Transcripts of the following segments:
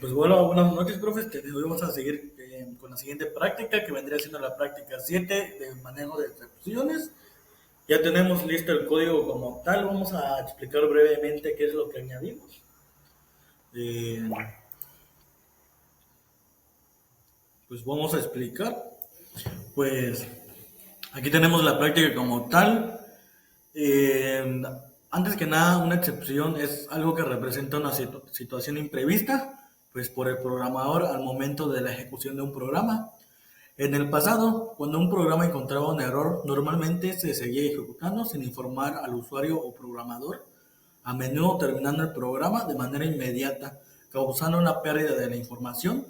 Pues bueno, buenas noches, profes. Hoy vamos a seguir con la siguiente práctica, que vendría siendo la práctica 7 de manejo de excepciones. Ya tenemos listo el código como tal. Vamos a explicar brevemente qué es lo que añadimos. Eh, pues vamos a explicar. Pues aquí tenemos la práctica como tal. Eh, Antes que nada, una excepción es algo que representa una situación imprevista, pues por el programador al momento de la ejecución de un programa. En el pasado, cuando un programa encontraba un error, normalmente se seguía ejecutando sin informar al usuario o programador, a menudo terminando el programa de manera inmediata, causando una pérdida de la información.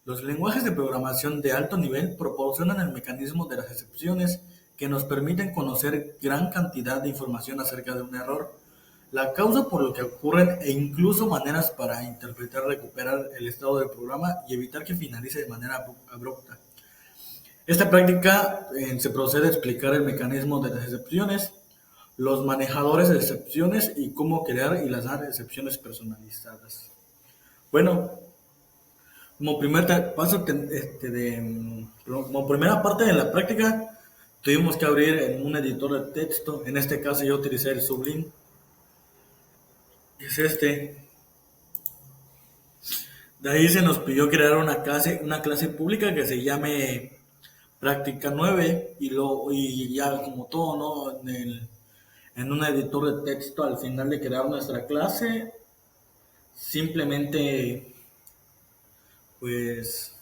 Los lenguajes de programación de alto nivel proporcionan el mecanismo de las excepciones que nos permiten conocer gran cantidad de información acerca de un error, la causa por lo que ocurren e incluso maneras para interpretar, recuperar el estado del programa y evitar que finalice de manera abrupta. Esta práctica se procede a explicar el mecanismo de las excepciones, los manejadores de excepciones y cómo crear y lanzar excepciones personalizadas. Bueno, como primer paso, como primera parte de la práctica, tuvimos que abrir en un editor de texto. En este caso yo utilicé el Sublime. Es este. De ahí se nos pidió crear una clase pública que se llame práctica 9 y ya como todo, ¿no? En un editor de texto al final de crear nuestra clase, simplemente pues,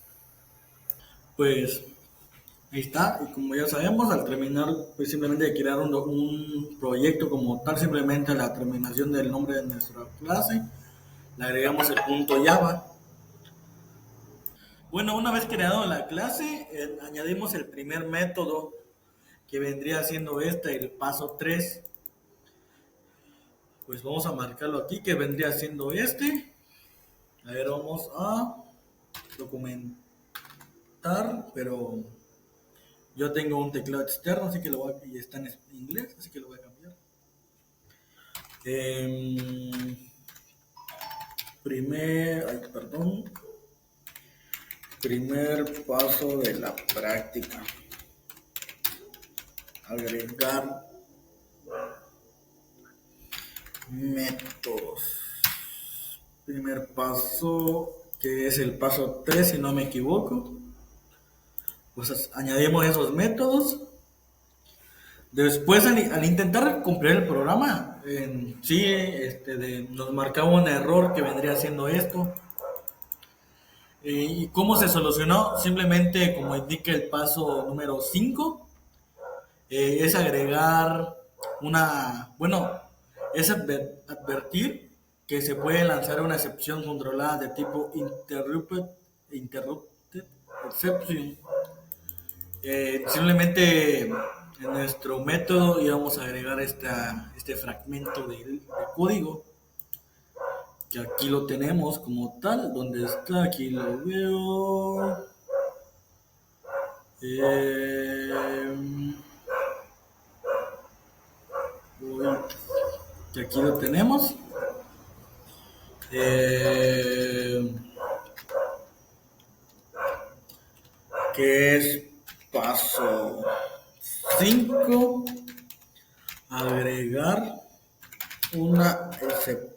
pues ahí está. Y como ya sabemos, al terminar pues simplemente de crear un proyecto como tal, simplemente a la terminación del nombre de nuestra clase, le agregamos el punto Java. Bueno, una vez creado la clase, añadimos el primer método que vendría siendo el paso 3. Pues vamos a marcarlo aquí, que vendría siendo este. A ver, vamos a documentar, pero yo tengo un teclado externo, así que y está en inglés, así que lo voy a cambiar. Perdón. Primer paso de la práctica. Agregar métodos. Primer paso, que es el paso 3 si no me equivoco. Pues añadimos esos métodos. Después, al intentar cumplir el programa, nos marcaba un error que vendría siendo esto. ¿Y cómo se solucionó? Simplemente, como indica el paso número 5, es agregar es advertir que se puede lanzar una excepción controlada de tipo interrupted exception. Simplemente en nuestro método íbamos a agregar este fragmento de código, que aquí lo tenemos como tal. ¿Dónde está? Aquí lo veo. Que aquí lo tenemos. Que es paso 5, agregar una excepción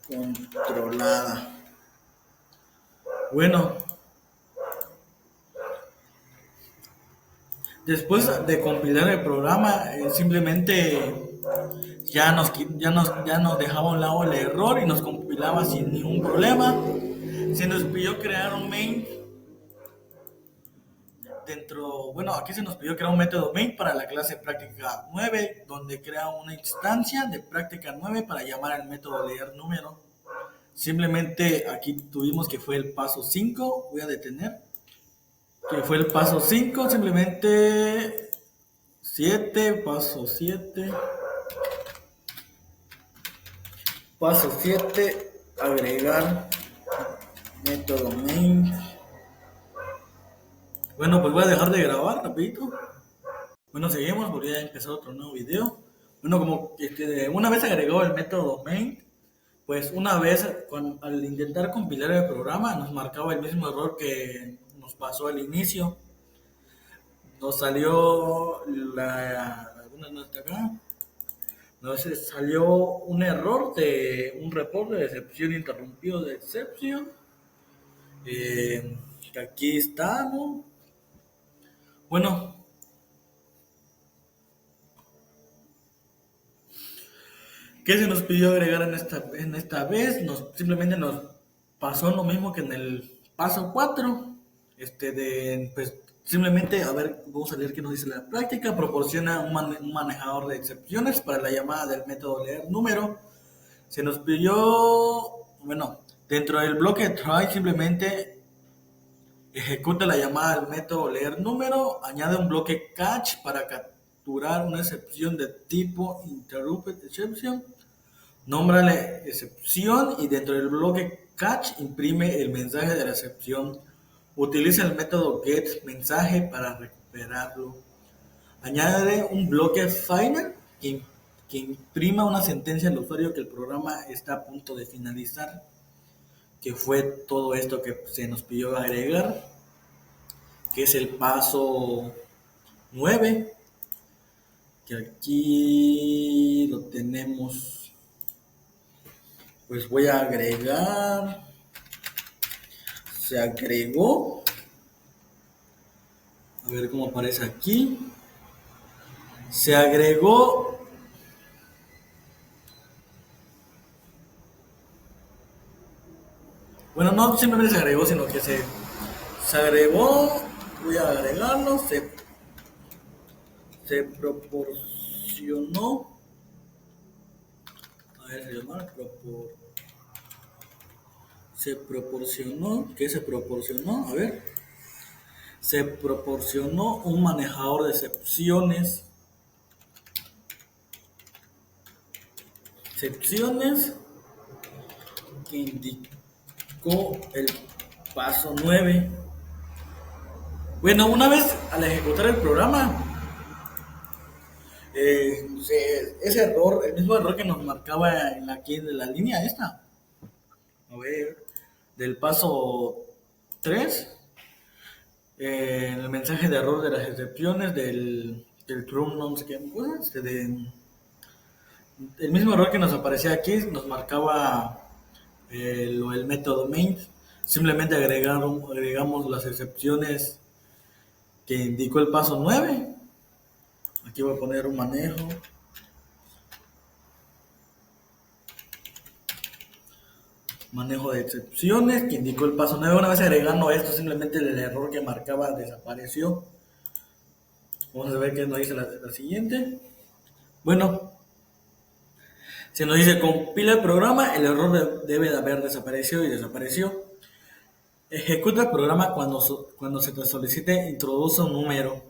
controlada. Bueno, después de compilar el programa, simplemente ya nos dejaba a un lado el error y nos compilaba sin ningún problema. Se nos pidió crear un main aquí se nos pidió crear un método main para la clase práctica 9, donde crea una instancia de práctica 9 para llamar al método leer número. Simplemente aquí tuvimos que fue el paso 5, voy a detener, que fue el paso 5, simplemente 7, paso 7, agregar método main. Bueno, pues voy a dejar de grabar rapidito. Bueno, seguimos, volví a empezar otro nuevo video. Bueno, como una vez agregó el método main, pues una vez al intentar compilar el programa nos marcaba el mismo error que nos pasó al inicio. Nos salió ¿alguna no está acá? Nos salió un error de un reporte de excepción interrumpido de excepción. Que aquí estamos. Bueno, ¿qué se nos pidió agregar en esta vez? Simplemente nos pasó lo mismo que en el paso 4. Pues simplemente, a ver, vamos a leer qué nos dice la práctica. Proporciona un manejador de excepciones para la llamada del método leer número. Se nos pidió, bueno, dentro del bloque try simplemente ejecuta la llamada al método leer número, añade un bloque catch para capturar una excepción de tipo interrupted exception. Nómbrale excepción y dentro del bloque catch imprime el mensaje de la excepción. Utiliza el método getMensaje para recuperarlo. Añade un bloque final que imprima una sentencia al usuario que el programa está a punto de finalizar, que fue todo esto que se nos pidió agregar, que es el paso 9, que aquí lo tenemos. Pues voy a agregar, se agregó, a ver cómo aparece aquí, se agregó, bueno, no simplemente se agregó, sino que se agregó, voy a agregarlo, se proporcionó, a ver, se proporcionó, ¿qué se proporcionó? A ver, se proporcionó un manejador de excepciones que indicó el paso 9. Bueno, una vez al ejecutar el programa, ese error, el mismo error que nos marcaba aquí en la línea esta, a ver, del paso 3, el mensaje de error de las excepciones del true no sé qué cosa, el mismo error que nos aparecía aquí nos marcaba el método main. Simplemente agregamos las excepciones que indicó el paso 9. Aquí voy a poner un manejo de excepciones que indicó el paso 9. Una vez agregando esto, simplemente el error que marcaba desapareció. Vamos a ver qué nos dice la siguiente. Bueno, se nos dice compila el programa, el error debe de haber desaparecido y desapareció. Ejecuta el programa cuando se te solicite introduce un número.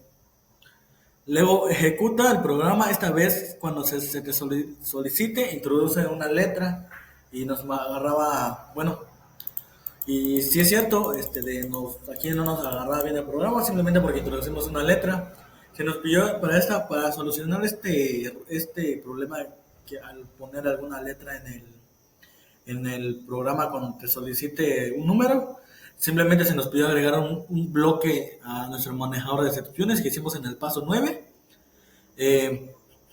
Luego ejecuta el programa, esta vez cuando se te solicite introduce una letra y nos agarraba, bueno, y si es cierto, aquí no nos agarraba bien el programa simplemente porque introducimos una letra. Se nos pidió para solucionar este problema que al poner alguna letra en el programa cuando te solicite un número, simplemente se nos pidió agregar un bloque a nuestro manejador de excepciones que hicimos en el paso 9.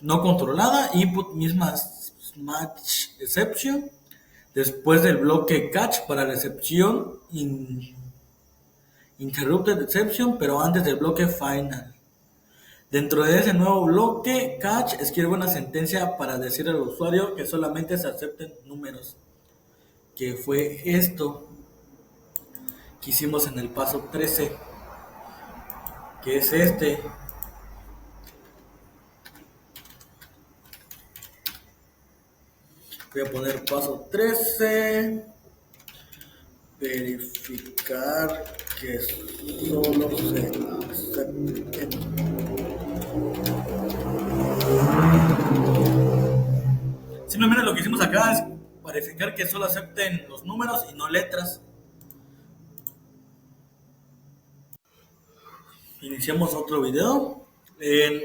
No controlada, input misma match exception, después del bloque catch para la excepción interrupted exception, pero antes del bloque final. Dentro de ese nuevo bloque catch escribe una sentencia para decir al usuario que solamente se acepten números, que fue esto que hicimos en el paso 13, que es este. Voy a poner paso 13, verificar que solo se acepten. Simplemente lo que hicimos acá es verificar que solo acepten los números y no letras. Iniciamos otro video.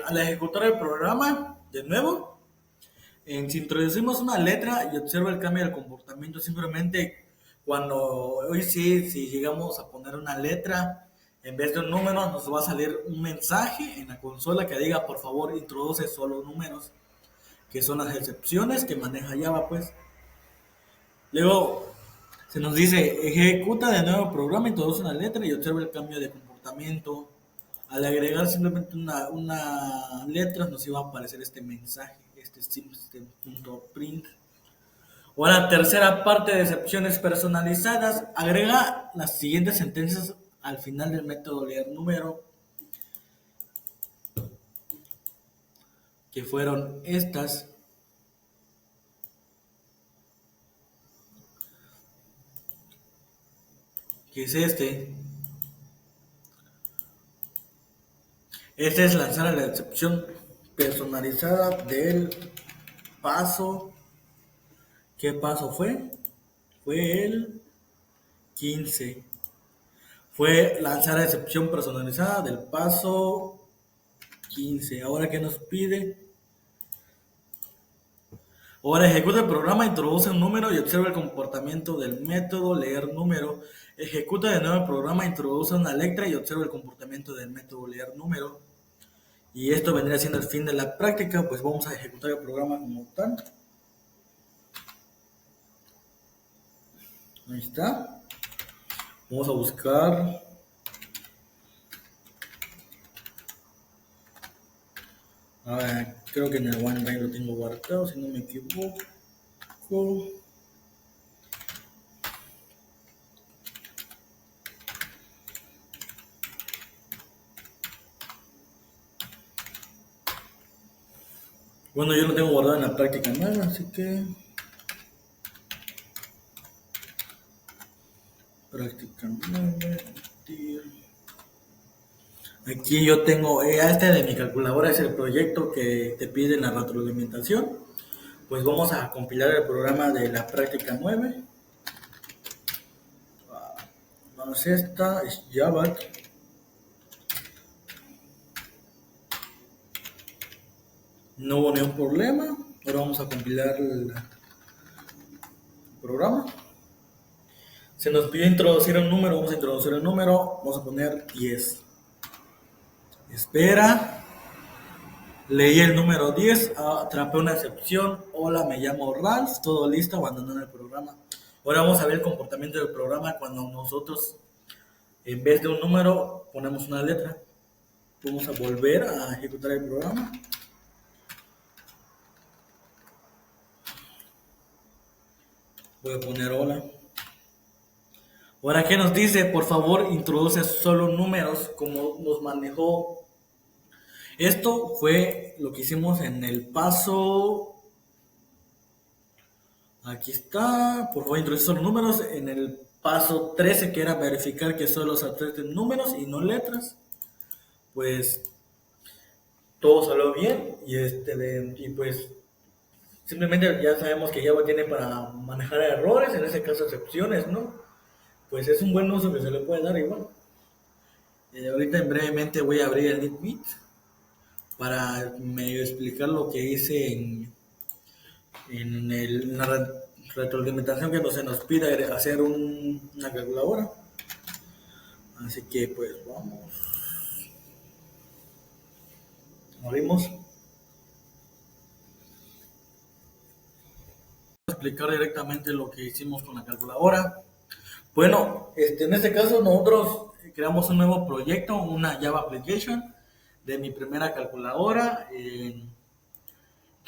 Al ejecutar el programa, de nuevo, Si introducimos una letra y observa el cambio del comportamiento, simplemente cuando hoy sí, si llegamos a poner una letra en vez de un número, nos va a salir un mensaje en la consola que diga, por favor, introduce solo números, que son las excepciones que maneja Java, pues. Luego se nos dice, ejecuta de nuevo el programa, introduce una letra y observa el cambio de comportamiento. Al agregar simplemente una letra nos iba a aparecer este mensaje, este system.print. O la tercera parte de excepciones personalizadas, agrega las siguientes sentencias al final del método leer número, que fueron estas, que es este. Esta es lanzar la excepción personalizada del paso. ¿Qué paso fue? Fue el 15. Fue lanzar la excepción personalizada del paso 15. Ahora, ¿qué nos pide? Ahora ejecuta el programa, introduce un número y observa el comportamiento del método leer número. Ejecuta de nuevo el programa, introduce una letra y observa el comportamiento del método leer número. Y esto vendría siendo el fin de la práctica, pues vamos a ejecutar el programa como tal. Ahí está. Vamos a buscar. A ver, creo que en el OneDrive lo tengo guardado, si no me equivoco. Bueno, yo lo tengo guardado en la práctica nueva, así que práctica nueva. Aquí yo tengo, este de mi calculadora es el proyecto que te pide la retroalimentación. Pues vamos a compilar el programa de la práctica 9. Vamos, esta es Java. No hubo ningún problema. Ahora vamos a compilar el programa. Se nos pide introducir un número, vamos a introducir el número, vamos a poner 10. Espera. Leí el número 10, atrapé una excepción. Hola, me llamo Ralph, todo listo, abandonando el programa. Ahora vamos a ver el comportamiento del programa cuando nosotros, en vez de un número, ponemos una letra. Vamos a volver a ejecutar el programa. Voy a poner hola. Ahora, ¿qué nos dice? Por favor, introduce solo números como nos manejó. Esto fue lo que hicimos en el paso. Aquí está. Por favor, introduce solo números. En el paso 13, que era verificar que solo se acepten números y no letras. Pues todo salió bien. Y pues simplemente ya sabemos que Java tiene para manejar errores, en este caso excepciones, ¿no? Pues es un buen uso que se le puede dar igual. Ahorita en brevemente voy a abrir el NetBeat para medio explicar lo que hice en la retroalimentación que se nos pide hacer una calculadora. Así que pues vamos. Abrimos. Voy a explicar directamente lo que hicimos con la calculadora. Bueno, en este caso nosotros creamos un nuevo proyecto, una Java Application de mi primera calculadora.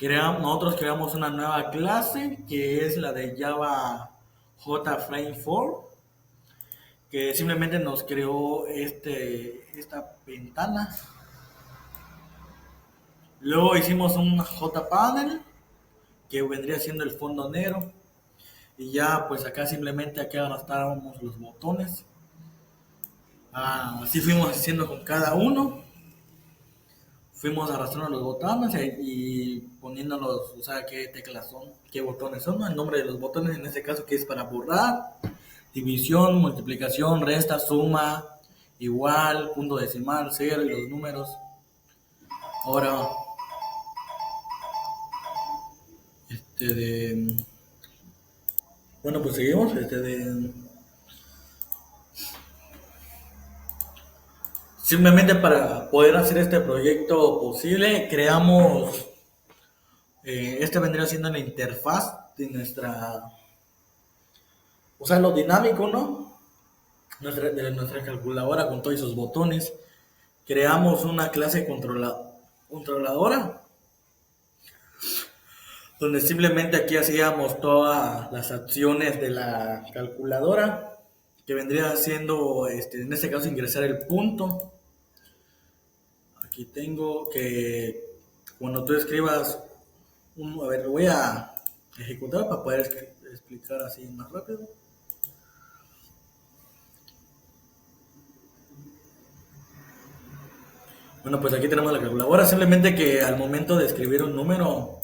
Nosotros creamos una nueva clase que es la de Java JFrame 4, que simplemente nos creó esta ventana. Luego hicimos un JPanel que vendría siendo el fondo negro. Y ya pues acá simplemente aquí arrastrábamos los botones. Así fuimos haciendo con cada uno. Fuimos arrastrando los botones y poniéndolos, o sea, qué teclas son, qué botones son, ¿no? El nombre de los botones en este caso que es para borrar, división, multiplicación, resta, suma, igual, punto decimal, cero y los números. Ahora Este de, bueno, pues seguimos. Simplemente para poder hacer este proyecto posible, creamos, este vendría siendo la interfaz de nuestra, o sea, lo dinámico, ¿no? De nuestra calculadora con todos esos botones. Creamos una clase controladora, donde simplemente aquí hacíamos todas las acciones de la calculadora, que vendría siendo, en este caso, ingresar el punto. Aquí tengo que cuando tú escribas a ver, lo voy a ejecutar para poder explicar así más rápido. Bueno, pues aquí tenemos la calculadora. Simplemente que al momento de escribir un número,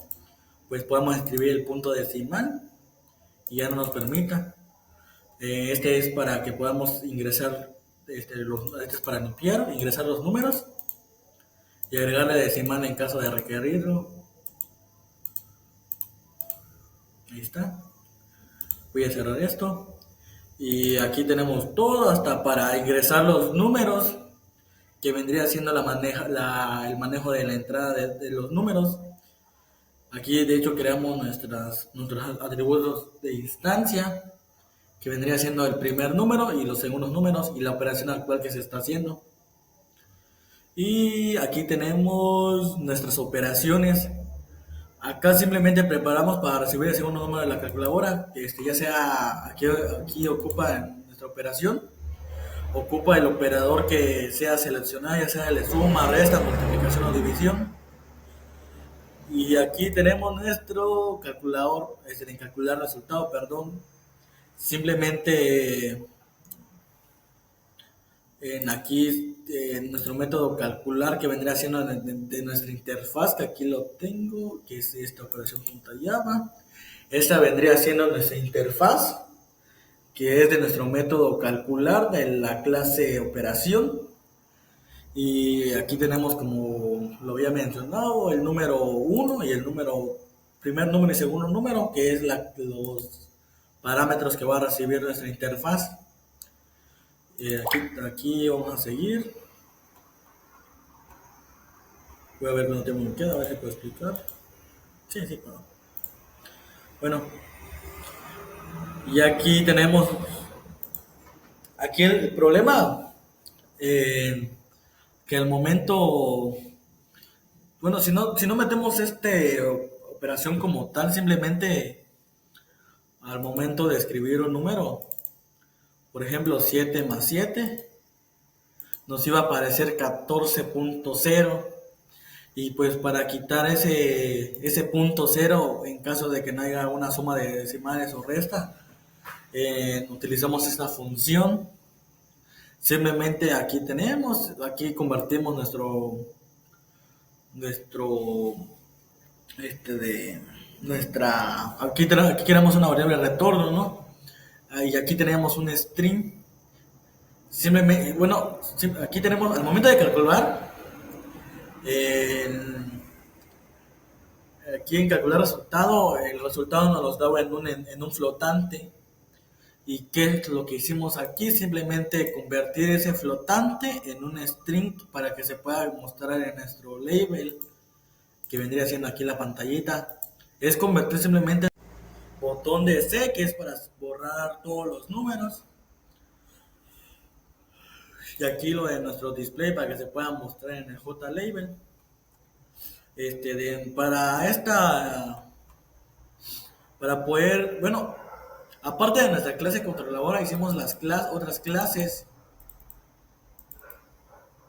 pues podemos escribir el punto decimal y ya no nos permita. Este es para que podamos ingresar, este es para limpiar, ingresar los números y agregarle decimal en caso de requerirlo. Ahí está. Voy a cerrar esto. Y aquí tenemos todo hasta para ingresar los números, que vendría siendo el manejo de la entrada de los números. Aquí de hecho creamos nuestros atributos de instancia, que vendría siendo el primer número y los segundos números y la operación actual que se está haciendo. Y aquí tenemos nuestras operaciones. Acá simplemente preparamos para recibir el segundo número de la calculadora, ya sea aquí ocupa en nuestra operación, ocupa el operador que sea seleccionado, ya sea de suma, resta, multiplicación o división. Y aquí tenemos nuestro calculador, en calcular resultado, perdón. Simplemente en nuestro método calcular, que vendría siendo de nuestra interfaz, que aquí lo tengo, que es esta operación junta Java. Esta vendría siendo nuestra interfaz, que es de nuestro método calcular de la clase operación. Y aquí tenemos, como lo había mencionado, el número 1 y el primer número y segundo número, que es los parámetros que va a recibir nuestra interfaz. Aquí vamos a seguir. Voy a ver cuánto tiempo me queda, a ver si puedo explicar. Sí, puedo. Bueno, y aquí tenemos, aquí el problema, que al momento, bueno, si no metemos operación como tal, simplemente al momento de escribir un número, por ejemplo, 7 más 7, nos iba a aparecer 14.0. Y pues para quitar ese punto cero, en caso de que no haya una suma de decimales o resta, utilizamos esta función. Simplemente aquí convertimos aquí queremos una variable de retorno, ¿no? Y aquí tenemos un string. Simplemente, bueno, aquí tenemos, al momento de calcular, aquí en calcular resultado, el resultado nos los daba en un flotante. ¿Y qué es lo que hicimos aquí? Simplemente convertir ese flotante en un string para que se pueda mostrar en nuestro label, que vendría siendo aquí la pantallita. Es convertir simplemente el botón de C, que es para borrar todos los números, y aquí lo de nuestro display para que se pueda mostrar en el JLabel. Para poder, bueno, aparte de nuestra clase controladora, hicimos otras clases.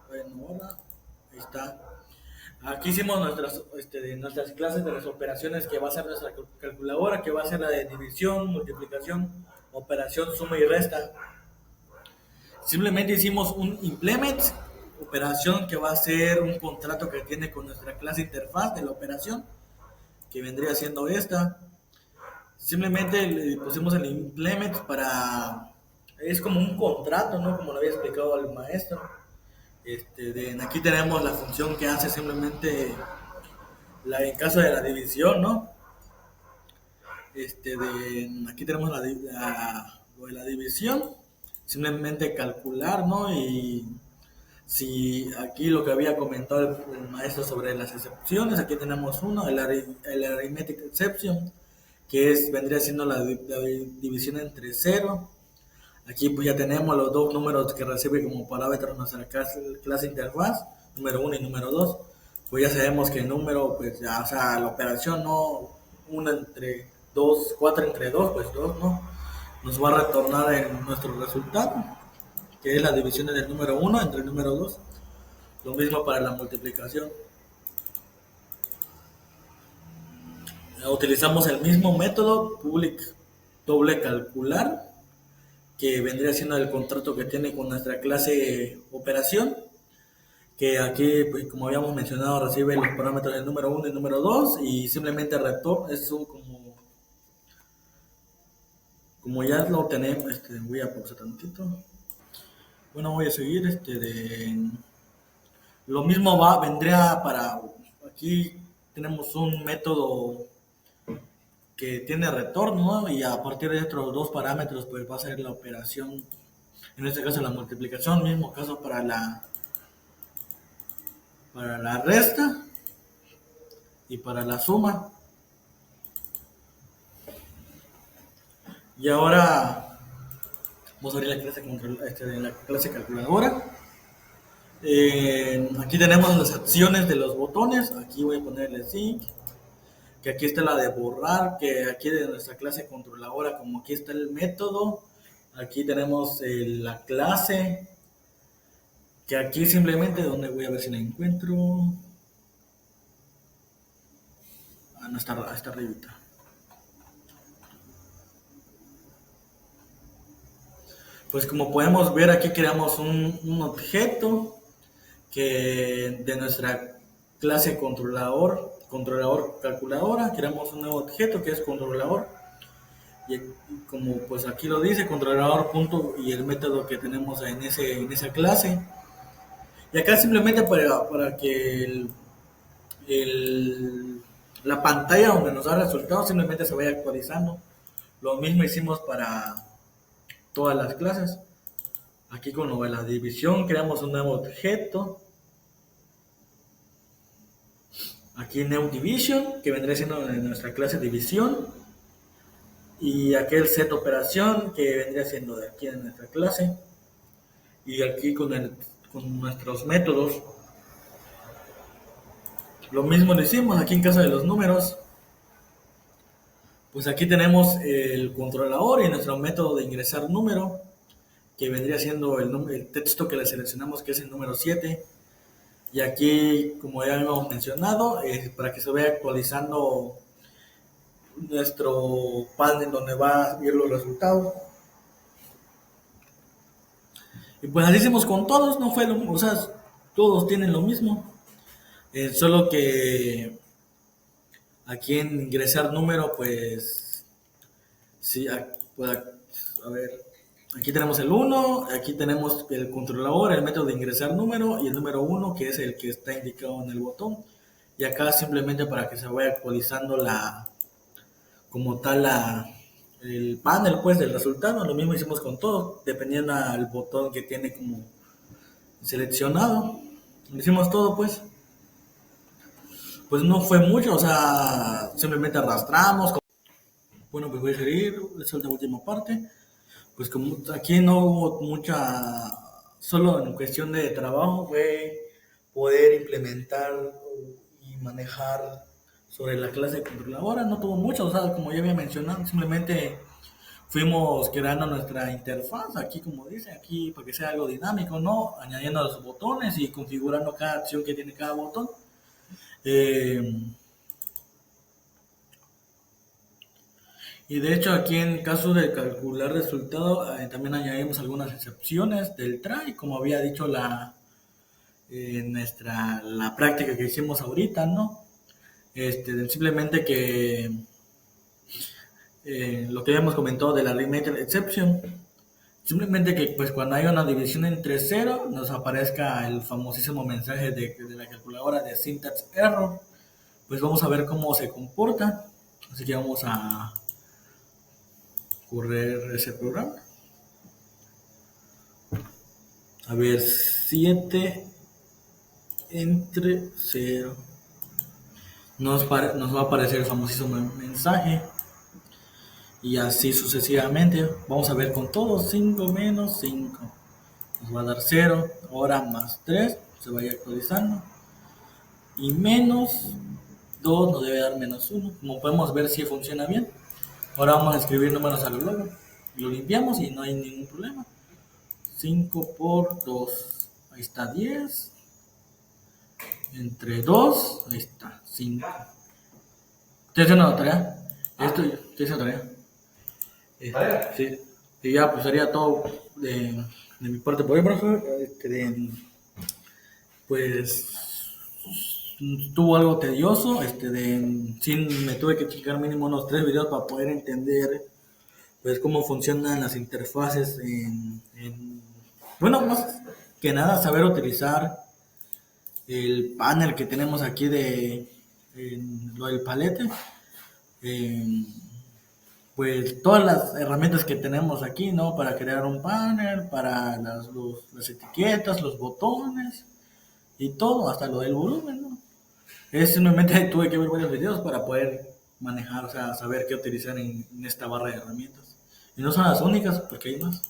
Bueno, ahora, ahí está. Aquí hicimos nuestras clases de las operaciones, que va a ser nuestra calculadora, que va a ser la de división, multiplicación, operación, suma y resta. Simplemente hicimos un implement, operación que va a ser un contrato que tiene con nuestra clase interfaz de la operación, que vendría siendo esta. Simplemente le pusimos el implement es como un contrato, ¿no? Como lo había explicado el maestro. Aquí tenemos la función que hace simplemente en caso de la división, ¿no? aquí tenemos lo de la división, simplemente calcular, ¿no? Y si aquí lo que había comentado el maestro sobre las excepciones, aquí tenemos uno, el arithmetic exception, que vendría siendo la división entre cero. Aquí pues ya tenemos los dos números que recibe como parámetros nuestra clase interfaz, número uno y número 2. Pues ya sabemos que el número, pues ya, o sea, la operación no, 1 entre 2, 4 entre 2, pues 2, ¿no? Nos va a retornar en nuestro resultado, que es la división del número uno entre el número 2. Lo mismo para la multiplicación. Utilizamos el mismo método, public doble calcular, que vendría siendo el contrato que tiene con nuestra clase operación, que aquí, pues, como habíamos mencionado, recibe los parámetros del número uno y número 2 y simplemente retorna, eso como ya lo tenemos, voy a pausar tantito. Bueno, voy a seguir, lo mismo vendría para, aquí tenemos un método que tiene retorno, ¿no? Y a partir de estos dos parámetros pues va a ser la operación, en este caso la multiplicación, mismo caso para la resta y para la suma. Y ahora vamos a abrir la clase calculadora. Aquí tenemos las acciones de los botones, aquí voy a ponerle sí, que aquí está la de borrar, que aquí de nuestra clase controladora, como aquí está el método, aquí tenemos la clase, que aquí simplemente, donde voy a ver si la encuentro, no está arribita. Pues como podemos ver aquí creamos un objeto que de nuestra clase controlador calculadora, creamos un nuevo objeto que es controlador. Y como pues aquí lo dice, controlador punto y el método que tenemos en esa clase. Y acá simplemente para que la pantalla donde nos da resultados simplemente se vaya actualizando. Lo mismo hicimos para todas las clases. Aquí con lo de la división creamos un nuevo objeto. Aquí New Division, que vendría siendo de nuestra clase división. Y aquel set operación, que vendría siendo de aquí en nuestra clase. Y aquí con nuestros métodos. Lo mismo lo hicimos aquí en caso de los números. Pues aquí tenemos el controlador y nuestro método de ingresar número, que vendría siendo el texto que le seleccionamos, que es el número 7. Y aquí, como ya hemos mencionado, para que se vaya actualizando nuestro panel donde va a ver los resultados. Y pues así hicimos con todos, no fue o sea, todos tienen lo mismo. Solo que aquí en ingresar número, pues sí, pues, a ver, aquí tenemos el 1, aquí tenemos el controlador, el método de ingresar número y el número 1, que es el que está indicado en el botón. Y acá simplemente para que se vaya actualizando como tal el panel pues del resultado. Lo mismo hicimos con todo, dependiendo del botón que tiene como seleccionado. Hicimos todo pues. Pues no fue mucho, o sea, simplemente arrastramos. Bueno, pues voy a seguir, esa es la última parte. Pues como aquí no hubo mucha, solo en cuestión de trabajo fue poder implementar y manejar sobre la clase controladora, no tuvo mucho, o sea, como ya había mencionado, simplemente fuimos creando nuestra interfaz, aquí como dice, aquí para que sea algo dinámico, ¿no? Añadiendo los botones y configurando cada acción que tiene cada botón. Y de hecho aquí en caso de calcular resultado también añadimos algunas excepciones del try, como había dicho la práctica que hicimos ahorita, ¿no? Simplemente que lo que habíamos comentado de la arithmetic exception, simplemente que pues cuando hay una división entre cero nos aparezca el famosísimo mensaje de la calculadora de syntax error. Pues vamos a ver cómo se comporta, así que vamos a correr ese programa. A ver, 7 entre 0. Nos va a aparecer el famosísimo mensaje. Y así sucesivamente. Vamos a ver con todo. 5 menos 5. Nos va a dar 0. Ahora más 3. Se va a ir actualizando. Y menos 2 nos debe dar menos 1. Como podemos ver, si funciona bien. Ahora vamos a escribir números a lo largo. Lo limpiamos y no hay ningún problema. 5 por 2. Ahí está 10. Entre 2. Ahí está 5. ¿Estoy haciendo la tarea? Estoy haciendo la tarea. Sí. Y ya pues sería todo de mi parte por hoy, profe. Pues estuvo algo tedioso. Sí, me tuve que checar mínimo unos 3 videos para poder entender pues cómo funcionan las interfaces bueno, más que nada saber utilizar el panel que tenemos aquí lo del palete. Pues todas las herramientas que tenemos aquí, ¿no? Para crear un panel, para las etiquetas, los botones y todo, hasta lo del volumen, ¿no? Simplemente tuve que ver varios videos para poder manejar, o sea, saber qué utilizar en esta barra de herramientas. Y no son las únicas, porque hay más.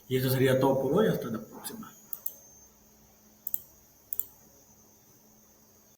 Y eso sería todo por hoy, hasta la próxima.